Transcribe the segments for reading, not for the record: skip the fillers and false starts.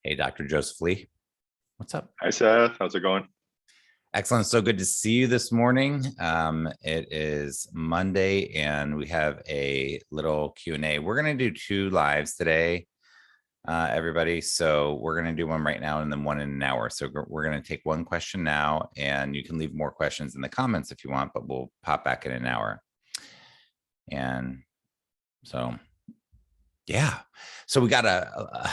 Hey, Dr. Joseph Lee. What's up? Hi, Seth. How's it going? Excellent. So good to see you this morning. It is Monday, and we have a little Q&A. We're going to do 2 lives today, everybody. So we're going to do one right now and then one in an hour. So we're going to take one question now, and you can leave more questions in the comments if you want, but we'll pop back in an hour. And so yeah. So we got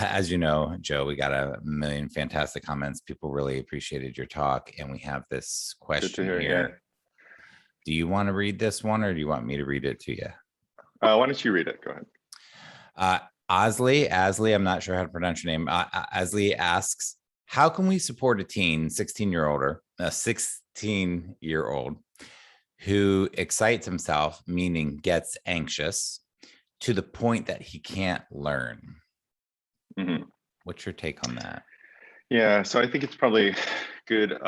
as you know, Joe, we got a million fantastic comments. People really appreciated your talk. And we have this Good to question hear. here. Do you want to read this one or do you want me to read it to you? Why don't you read it? Go ahead. Asley, I'm not sure how to pronounce your name. Asley asks, how can we support a 16-year-old who excites himself, meaning gets anxious, to the point that he can't learn? Mm-hmm. What's your take on that? Yeah, so I think it's probably good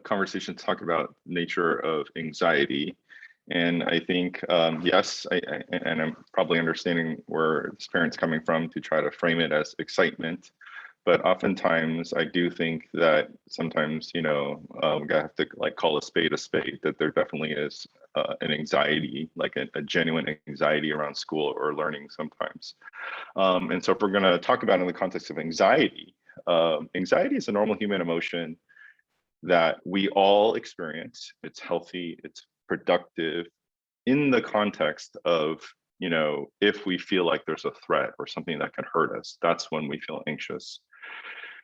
conversation to talk about nature of anxiety. And I think, yes, and I'm probably understanding where this parent's coming from to try to frame it as excitement. But oftentimes I do think that sometimes, we have to call a spade, that there definitely is an anxiety, like a genuine anxiety around school or learning sometimes. And so if we're gonna talk about it in the context of anxiety, anxiety is a normal human emotion that we all experience. It's healthy, it's productive in the context of, if we feel like there's a threat or something that can hurt us, that's when we feel anxious.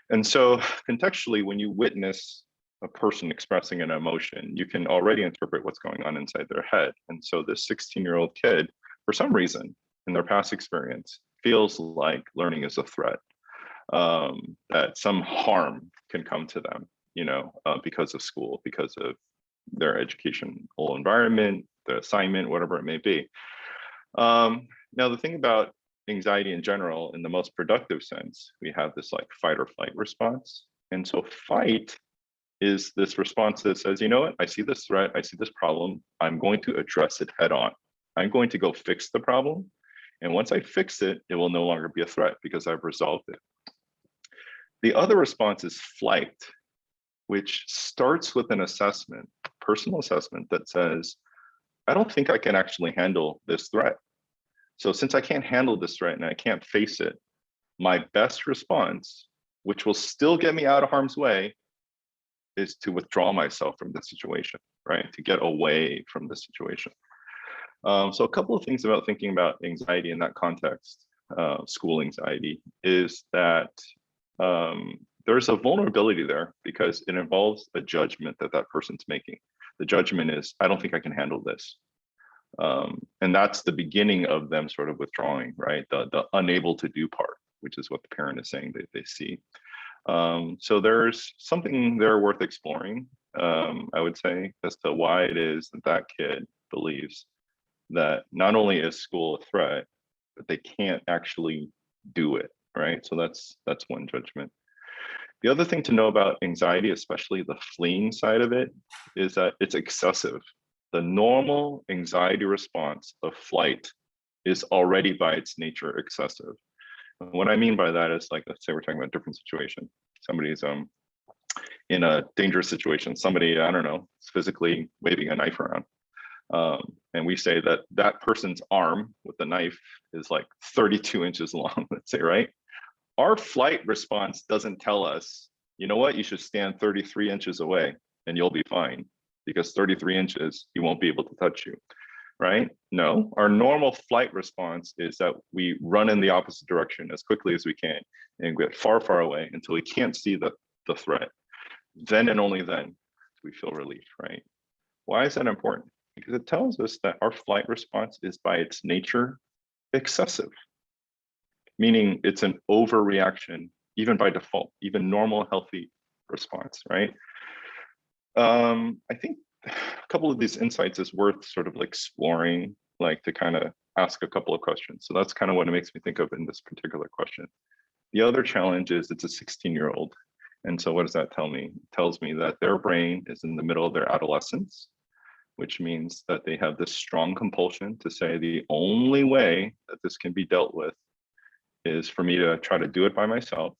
And so contextually, when you witness a person expressing an emotion, you can already interpret what's going on inside their head. And so this 16-year-old kid, for some reason, in their past experience, feels like learning is a threat, that some harm can come to them, because of school, because of their educational environment, the assignment, whatever it may be. Now, the thing about anxiety in general, in the most productive sense, we have this like fight or flight response. And so fight is this response that says, you know what, I see this threat, I see this problem, I'm going to address it head on. I'm going to go fix the problem. And once I fix it, it will no longer be a threat because I've resolved it. The other response is flight, which starts with an assessment, personal assessment that says, I don't think I can actually handle this threat. So since I can't handle this threat and I can't face it, my best response, which will still get me out of harm's way, is to withdraw myself from the situation, right? To get away from the situation. So a couple of things about thinking about anxiety in that context, school anxiety, is that there's a vulnerability there because it involves a judgment that that person's making. The judgment is, I don't think I can handle this. And that's the beginning of them sort of withdrawing, right? The unable to do part, which is what the parent is saying that they see. So there's something there worth exploring, I would say, as to why it is that that kid believes that not only is school a threat, but they can't actually do it, right? So that's one judgment. The other thing to know about anxiety, especially the fleeing side of it, is that it's excessive. The normal anxiety response of flight is already by its nature excessive. And what I mean by that is, like, let's say we're talking about a different situation. Somebody's in a dangerous situation. Somebody, I don't know, is physically waving a knife around. And we say that that person's arm with the knife is like 32 inches long, let's say, right? Our flight response doesn't tell us, you know what, you should stand 33 inches away and you'll be fine, because 33 inches, he won't be able to touch you, right? No, our normal flight response is that we run in the opposite direction as quickly as we can and get far, far away until we can't see the threat. Then and only then do we feel relief, right? Why is that important? Because it tells us that our flight response is by its nature excessive, meaning it's an overreaction, even by default, even normal, healthy response, right? I think a couple of these insights is worth sort of like exploring, like to kind of ask a couple of questions. So that's kind of what it makes me think of in this particular question. The other challenge is it's a 16-year-old. And so what does that tell me? It tells me that their brain is in the middle of their adolescence, which means that they have this strong compulsion to say the only way that this can be dealt with is for me to try to do it by myself,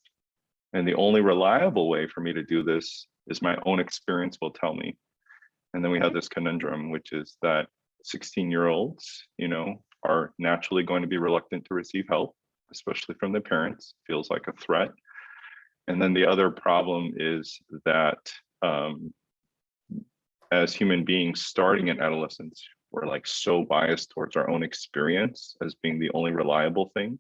And the only reliable way for me to do this is my own experience will tell me. And then we have this conundrum, which is that 16-year-olds, are naturally going to be reluctant to receive help, especially from their parents. Feels like a threat. And then the other problem is that as human beings starting in adolescence, we're like so biased towards our own experience as being the only reliable thing.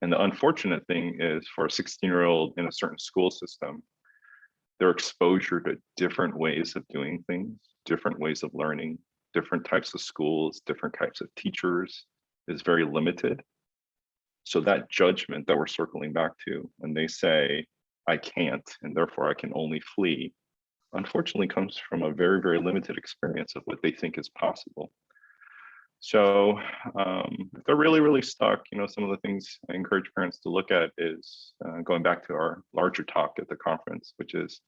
And the unfortunate thing is for a 16-year-old in a certain school system, their exposure to different ways of doing things, different ways of learning, different types of schools, different types of teachers is very limited. So that judgment that we're circling back to when they say, I can't, and therefore I can only flee, unfortunately comes from a very, very limited experience of what they think is possible. So if they're really, really stuck, some of the things I encourage parents to look at is going back to our larger talk at the conference, which is,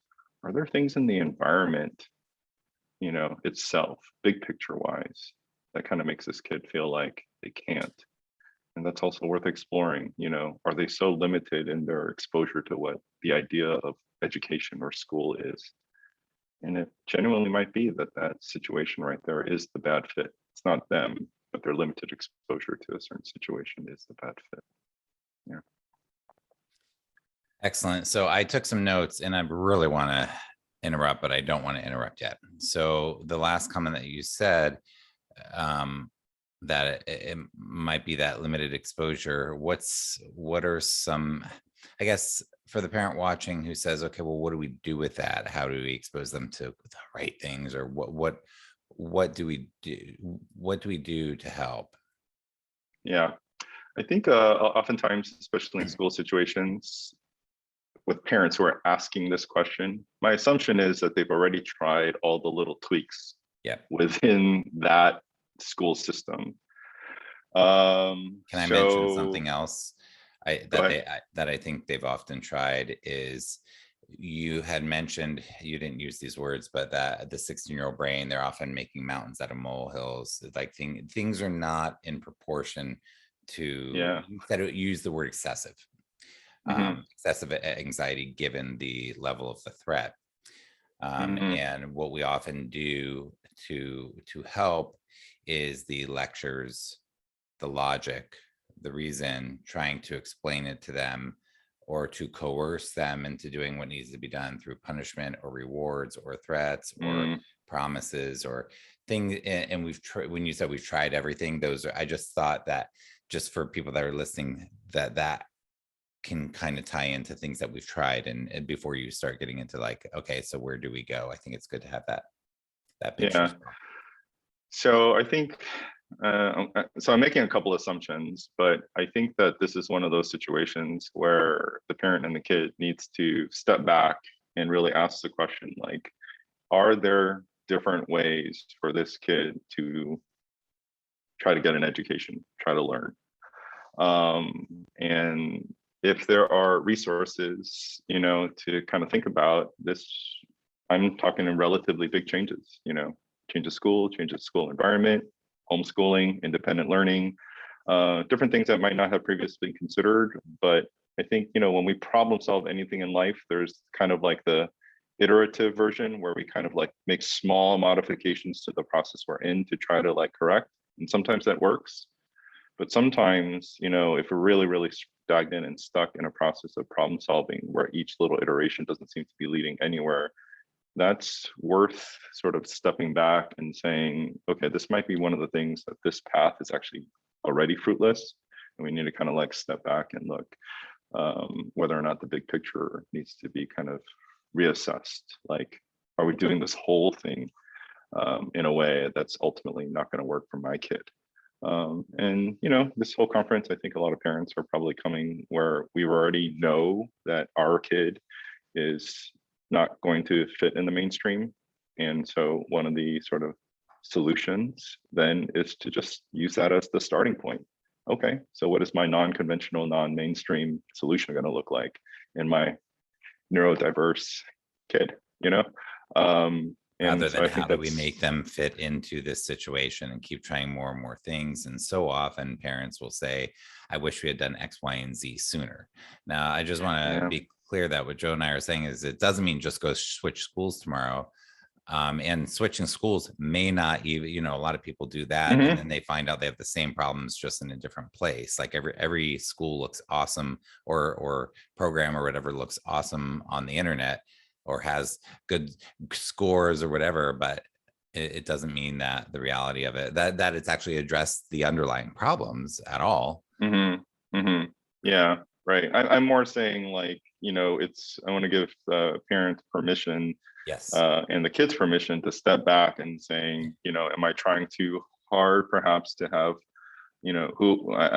are there things in the environment, itself, big picture wise, that kind of makes this kid feel like they can't? And that's also worth exploring, are they so limited in their exposure to what the idea of education or school is? And it genuinely might be that that situation right there is the bad fit. It's not them, but their limited exposure to a certain situation is the bad fit. Yeah. Excellent. So I took some notes and I really want to interrupt, but I don't want to interrupt yet. So the last comment that you said, that it might be that limited exposure. What are some, I guess, for the parent watching who says, okay, well, what do we do with that? How do we expose them to the right things, or what do we do? What do we do to help? Yeah, I think oftentimes, especially in school situations, with parents who are asking this question, my assumption is that they've already tried all the little tweaks within that school system. Can I mention something else that I think they've often tried is, you had mentioned, you didn't use these words, but that the 16-year-old brain, they're often making mountains out of molehills. Like things are not in proportion to, that use the word excessive. Excessive anxiety given the level of the threat. And what we often do to help is the lectures, the logic, the reason, trying to explain it to them or to coerce them into doing what needs to be done through punishment or rewards or threats or promises or things. And we've tried, when you said we've tried everything, those are, I just thought that just for people that are listening, that can kind of tie into things that we've tried. And before you start getting into like, okay, so where do we go? I think it's good to have that picture. Yeah. So I think, so I'm making a couple assumptions, but I think that this is one of those situations where the parent and the kid needs to step back and really ask the question, like, are there different ways for this kid to try to get an education, try to learn? And if there are resources, to kind of think about this, I'm talking in relatively big changes, change of school environment, homeschooling, independent learning, different things that might not have previously been considered. But I think, when we problem solve anything in life, there's kind of like the iterative version where we kind of like make small modifications to the process we're in to try to like correct. And sometimes that works. But sometimes, if we're really, really stagnant and stuck in a process of problem solving where each little iteration doesn't seem to be leading anywhere, that's worth sort of stepping back and saying, okay, this might be one of the things that this path is actually already fruitless. And we need to kind of like step back and look whether or not the big picture needs to be kind of reassessed. Like, are we doing this whole thing in a way that's ultimately not going to work for my kid? And this whole conference, I think a lot of parents are probably coming where we already know that our kid is not going to fit in the mainstream. And so one of the sort of solutions then is to just use that as the starting point. Okay, so what is my non-conventional, non-mainstream solution going to look like in my neurodiverse kid, Rather than how do we make them fit into this situation and keep trying more and more things. And so often parents will say, I wish we had done X, Y, and Z sooner. Now, I just want to be clear that what Joe and I are saying is it doesn't mean just go switch schools tomorrow. And switching schools may not even, a lot of people do that, and then they find out they have the same problems just in a different place. Like every school looks awesome, or program or whatever looks awesome on the internet, or has good scores or whatever, but it doesn't mean that the reality of it, that it's actually addressed the underlying problems at all. Yeah, right. I'm more saying like, I want to give parents permission, Yes. and the kids permission to step back and saying, am I trying too hard perhaps to have,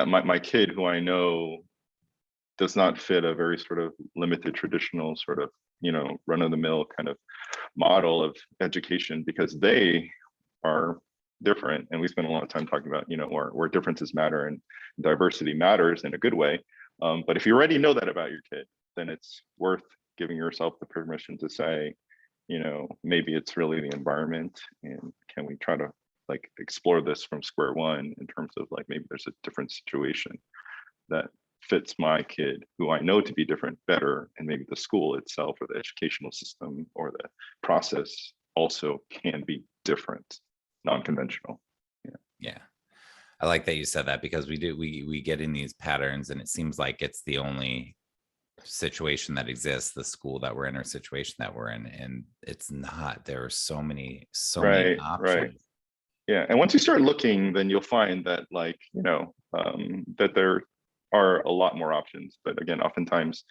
my kid who I know does not fit a very sort of limited traditional sort of, run of the mill kind of model of education, because they are different. And we spend a lot of time talking about, where differences matter and diversity matters in a good way. But if you already know that about your kid, then it's worth giving yourself the permission to say, maybe it's really the environment, and can we try to like explore this from square one in terms of like, maybe there's a different situation that fits my kid who I know to be different better, and maybe the school itself or the educational system or the process also can be different, non-conventional. Yeah. I like that you said that, because we get in these patterns, and it seems like it's the only situation that exists, the school that we're in or situation that we're in, and it's not. There are so many Right. options. Yeah, and once you start looking, then you'll find that like, that there are a lot more options. But again, oftentimes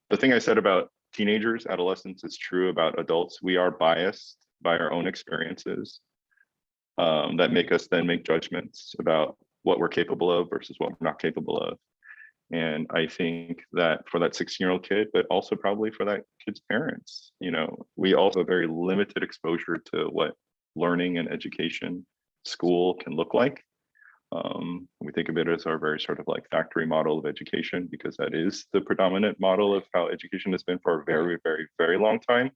the thing I said about teenagers, adolescents is true about adults. We are biased by our own experiences, that make us then make judgments about what we're capable of versus what we're not capable of. And I think that for that 16-year-old kid, but also probably for that kid's parents, we also have very limited exposure to what learning and education, school can look like. We think of it as our very sort of like factory model of education, because that is the predominant model of how education has been for a very, very, very long time.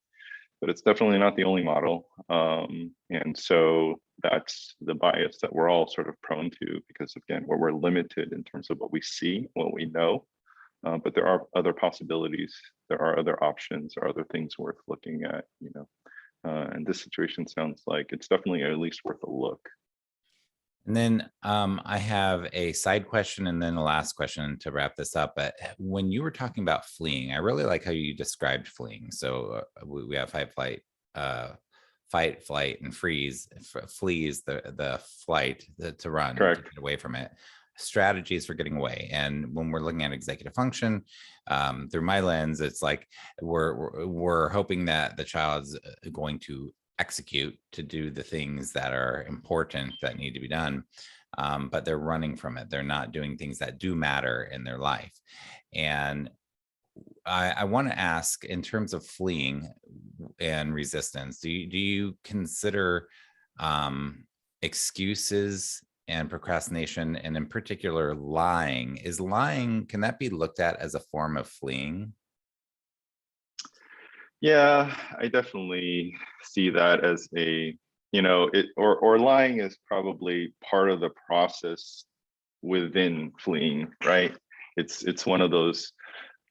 But it's definitely not the only model. And so that's the bias that we're all sort of prone to, because again, where we're limited in terms of what we see, what we know. But there are other possibilities, there are other options, or other things worth looking at, and this situation sounds like it's definitely at least worth a look. And then I have a side question and then a last question to wrap this up. But when you were talking about fleeing, I really like how you described fleeing. So we have fight, flight, and freeze. Flees the flight, to run, Correct. to get away from it. Strategies for getting away. And when we're looking at executive function, through my lens, it's like we're hoping that the child's going to execute, to do the things that are important that need to be done, but they're running from it. They're not doing things that do matter in their life. And I want to ask, in terms of fleeing and resistance, do you consider excuses and procrastination, and in particular lying? Can that be looked at as a form of fleeing? Yeah, I definitely see that as or lying is probably part of the process within fleeing, right? It's one of those,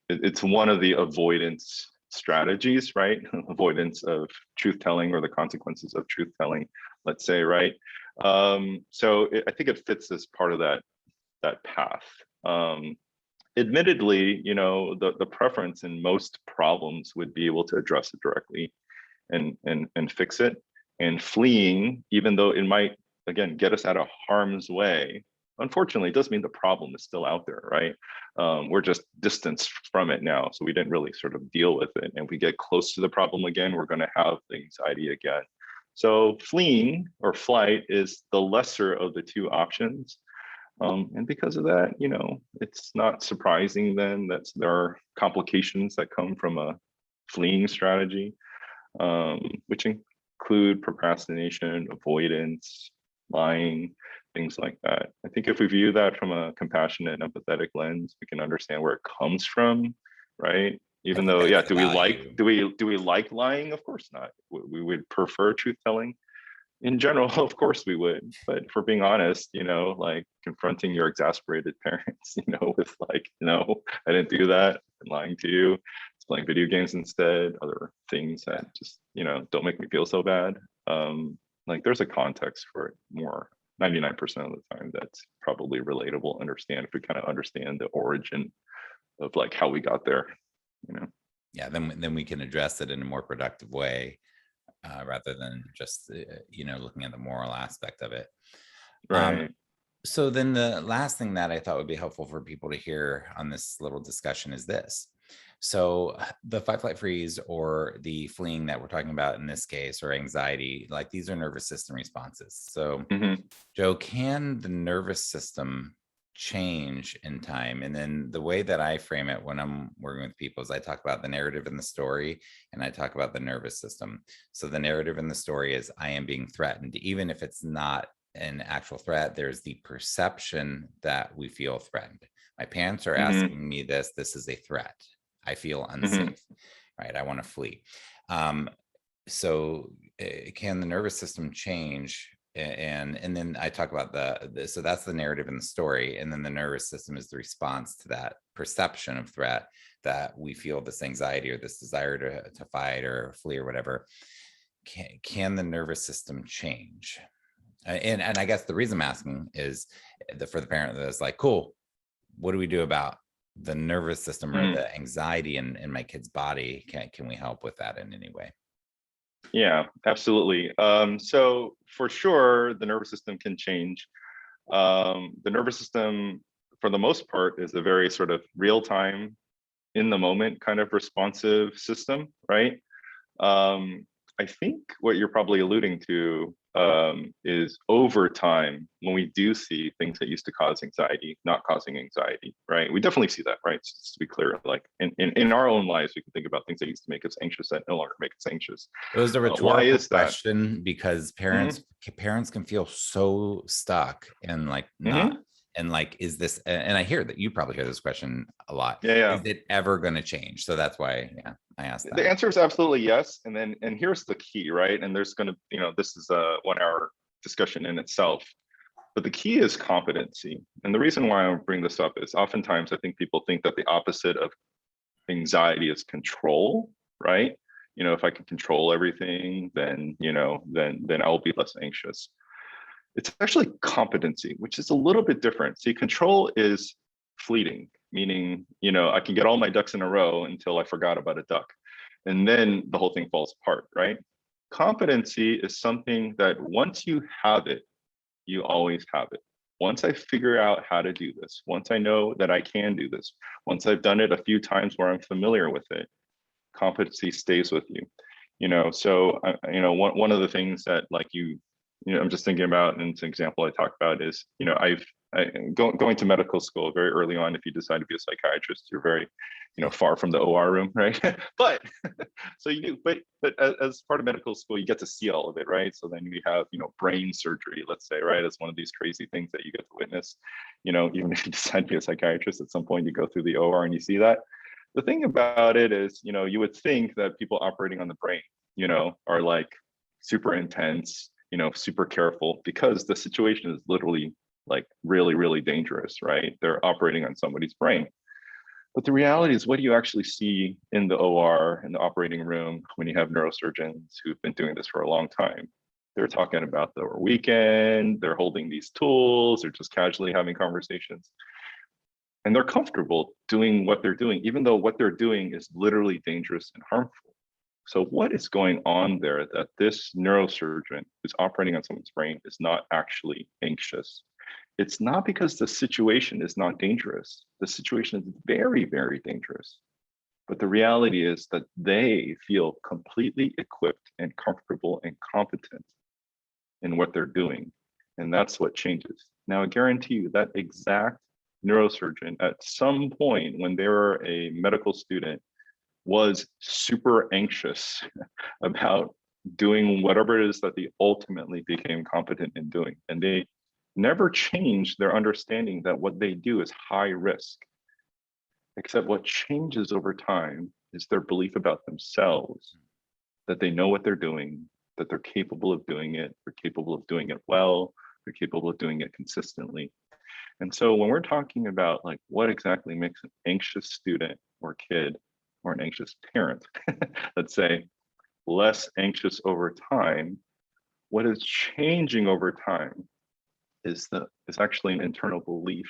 it's one of the avoidance strategies, right? Avoidance of truth telling, or the consequences of truth telling, let's say, right? I think it fits as part of that path. Admittedly, the preference in most problems would be able to address it directly and fix it. And fleeing, even though it might, again, get us out of harm's way, unfortunately, it does mean the problem is still out there, right? We're just distanced from it now, so we didn't really sort of deal with it. And if we get close to the problem again, we're going to have the anxiety again. So fleeing or flight is the lesser of the two options. And because of that, it's not surprising then that there are complications that come from a fleeing strategy, which include procrastination, avoidance, lying, things like that. I think if we view that from a compassionate and empathetic lens, we can understand where it comes from, right? Even though, yeah, do we like lying? Of course not. We would prefer truth telling. In general, of course we would, but for being honest, like confronting your exasperated parents, with like, no, I didn't do that, I'm lying to you. playing video games instead, other things that just, don't make me feel so bad. Like there's a context for it more. 99% of the time, that's probably relatable, understand if we kind of understand the origin of like how we got there, Yeah, then we can address it in a more productive way, rather than just looking at the moral aspect of it. Right. So then the last thing that I thought would be helpful for people to hear on this little discussion is this. So the fight, flight, freeze, or the fleeing that we're talking about in this case, or anxiety, like these are nervous system responses. So Joe, can the nervous system change in time? And then the way that I frame it when I'm working with people is I talk about the narrative and the story, and I talk about the nervous system. So the narrative in the story is I am being threatened, even if it's not an actual threat. There's the perception that we feel threatened. My parents are asking me this is a threat. I feel unsafe, right? I want to flee. So can the nervous system change? And then I talk about so that's the narrative in the story. And then the nervous system is the response to that perception of threat, that we feel this anxiety or this desire to fight or flee or whatever. Can the nervous system change? And I guess the reason I'm asking is for the parent that's like, cool, what do we do about the nervous system or the anxiety in my kid's body? Can we help with that in any way? Yeah, absolutely. So for sure, the nervous system can change. The nervous system, for the most part, is a very sort of real-time, in the moment kind of responsive system, right? I think what you're probably alluding to is over time, when we do see things that used to cause anxiety, not causing anxiety, right? We definitely see that, right? Just to be clear, like in our own lives, we can think about things that used to make us anxious that no longer make us anxious. It was a Why rhetorical is that? question because parents can feel so stuck and like not. And like, is this, and I hear that you probably hear this question a lot. Yeah. Is it ever going to change? So that's why, I asked that. The answer is absolutely yes. And here's the key, right? And there's going to, this is a 1 hour discussion in itself, but the key is competency. And the reason why I bring this up is oftentimes I think people think that the opposite of anxiety is control, right? If I can control everything, then, then I'll be less anxious. It's actually competency, which is a little bit different. See, control is fleeting, meaning, I can get all my ducks in a row until I forgot about a duck. And then the whole thing falls apart, right? Competency is something that once you have it, you always have it. Once I figure out how to do this, once I know that I can do this, once I've done it a few times where I'm familiar with it, competency stays with you. So, one of the things that like I'm just thinking about, and it's an example I talk about is, going to medical school very early on. If you decide to be a psychiatrist, you're very, far from the OR room, right? But so you do, but as part of medical school, you get to see all of it, right? So then we have, brain surgery, let's say, right? It's one of these crazy things that you get to witness. Even if you decide to be a psychiatrist, at some point you go through the OR and you see that. The thing about it is, you would think that people operating on the brain, are like super intense, super careful, because the situation is literally like really, really dangerous, right? They're operating on somebody's brain. But the reality is, what do you actually see in the OR, in the operating room, when you have neurosurgeons who've been doing this for a long time? They're talking about the weekend, they're holding these tools, they're just casually having conversations. And they're comfortable doing what they're doing, even though what they're doing is literally dangerous and harmful. So what is going on there that this neurosurgeon who's operating on someone's brain is not actually anxious? It's not because the situation is not dangerous. The situation is very, very dangerous. But the reality is that they feel completely equipped and comfortable and competent in what they're doing. And that's what changes. Now, I guarantee you that exact neurosurgeon at some point when they were a medical student was super anxious about doing whatever it is that they ultimately became competent in doing. And they never changed their understanding that what they do is high risk. Except what changes over time is their belief about themselves, that they know what they're doing, that they're capable of doing it, they're capable of doing it well, they're capable of doing it consistently. And so when we're talking about like what exactly makes an anxious student or kid, or an anxious parent, let's say, less anxious over time, what is changing over time is actually an internal belief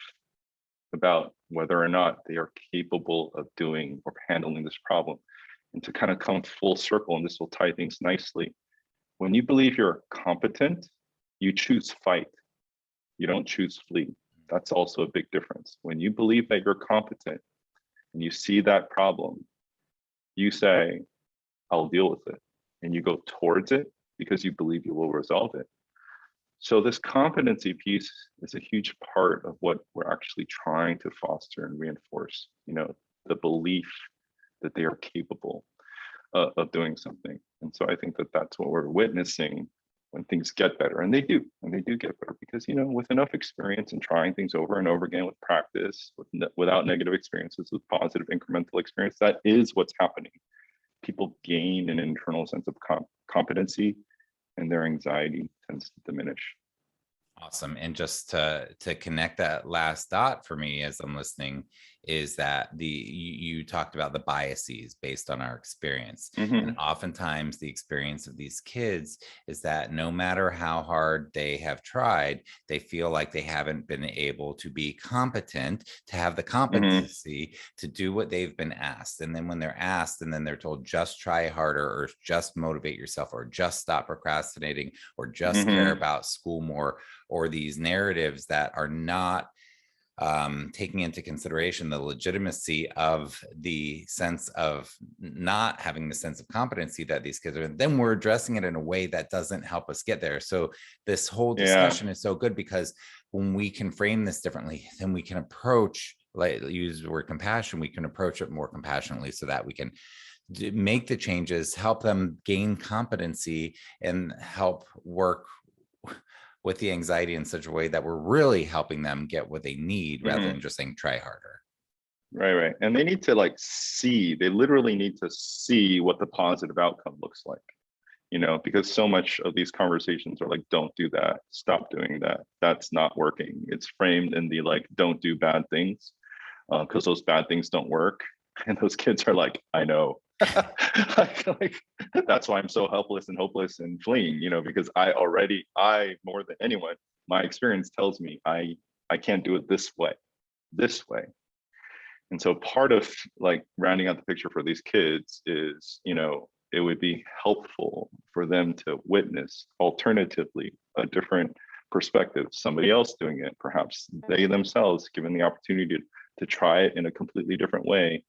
about whether or not they are capable of doing or handling this problem. And to kind of come full circle, and this will tie things nicely, when you believe you're competent, you choose fight. You don't choose flee. That's also a big difference. When you believe that you're competent and you see that problem, you say, I'll deal with it. And you go towards it because you believe you will resolve it. So this competency piece is a huge part of what we're actually trying to foster and reinforce, the belief that they are capable of doing something. And so I think that that's what we're witnessing when things get better, and they do get better because, with enough experience and trying things over and over again with practice, without negative experiences, with positive incremental experience, that is what's happening. People gain an internal sense of competency, and their anxiety tends to diminish. Awesome. And just to connect that last dot for me as I'm listening is that you talked about the biases based on our experience. And oftentimes the experience of these kids is that no matter how hard they have tried, they feel like they haven't been able to be competent, to have the competency to do what they've been asked. And then when they're asked and then they're told, just try harder, or just motivate yourself, or just stop procrastinating, or just care about school more, or these narratives that are not taking into consideration the legitimacy of the sense of not having the sense of competency that these kids are in, then we're addressing it in a way that doesn't help us get there. So this whole discussion is so good because when we can frame this differently, then we can approach, like use the word compassion, we can approach it more compassionately so that we can make the changes, help them gain competency, and help work with the anxiety in such a way that we're really helping them get what they need rather than just saying try harder. Right. And they need to they literally need to see what the positive outcome looks like, because so much of these conversations are like, don't do that, stop doing that, that's not working. It's framed in the don't do bad things because those bad things don't work. And those kids are like, I know. That's why I'm so helpless and hopeless and fleeing, because I more than anyone, my experience tells me I can't do it this way. And so part of rounding out the picture for these kids is, it would be helpful for them to witness alternatively a different perspective, somebody else doing it, perhaps they themselves given the opportunity to try it in a completely different way,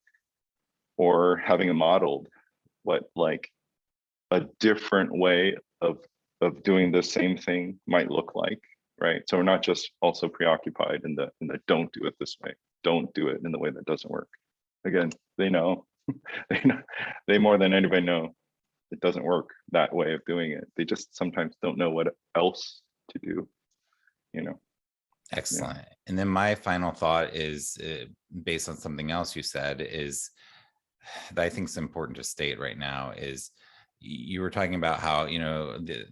or having a modeled what a different way of doing the same thing might look like, right? So we're not just also preoccupied in the don't do it this way, don't do it in the way that doesn't work. Again, they know, they more than anybody know it doesn't work that way of doing it. They just sometimes don't know what else to do, Excellent. And then my final thought is based on something else you said is that I think is important to state right now is you were talking about how,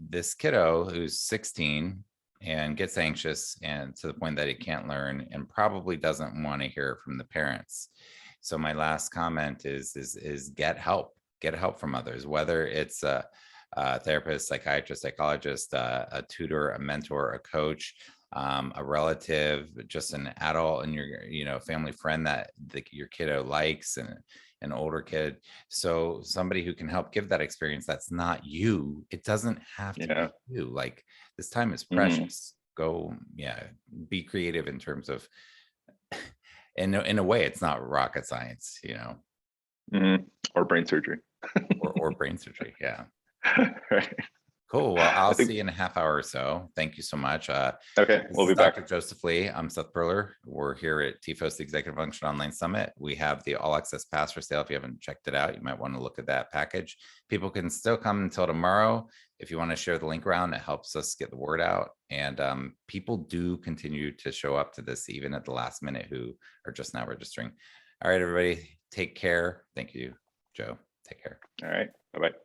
this kiddo who's 16 and gets anxious and to the point that he can't learn and probably doesn't want to hear from the parents. So my last comment is get help from others, whether it's a therapist, psychiatrist, psychologist, a tutor, a mentor, a coach, a relative, just an adult and your family friend that your kiddo likes, and an older kid. So somebody who can help give that experience that's not you. It doesn't have to be you. This time is precious. Go, be creative in terms of in a way it's not rocket science, or brain surgery. or brain surgery. Yeah. Right. Cool. Well, I'll see you in a half hour or so. Thank you so much. Okay, we'll be back. Dr. Joseph Lee. I'm Seth Perler. We're here at TFOS, the Executive Function Online Summit. We have the All Access Pass for sale. If you haven't checked it out, you might want to look at that package. People can still come until tomorrow. If you want to share the link around, it helps us get the word out. And people do continue to show up to this even at the last minute who are just now registering. All right, everybody, take care. Thank you, Joe. Take care. All right. Bye-bye.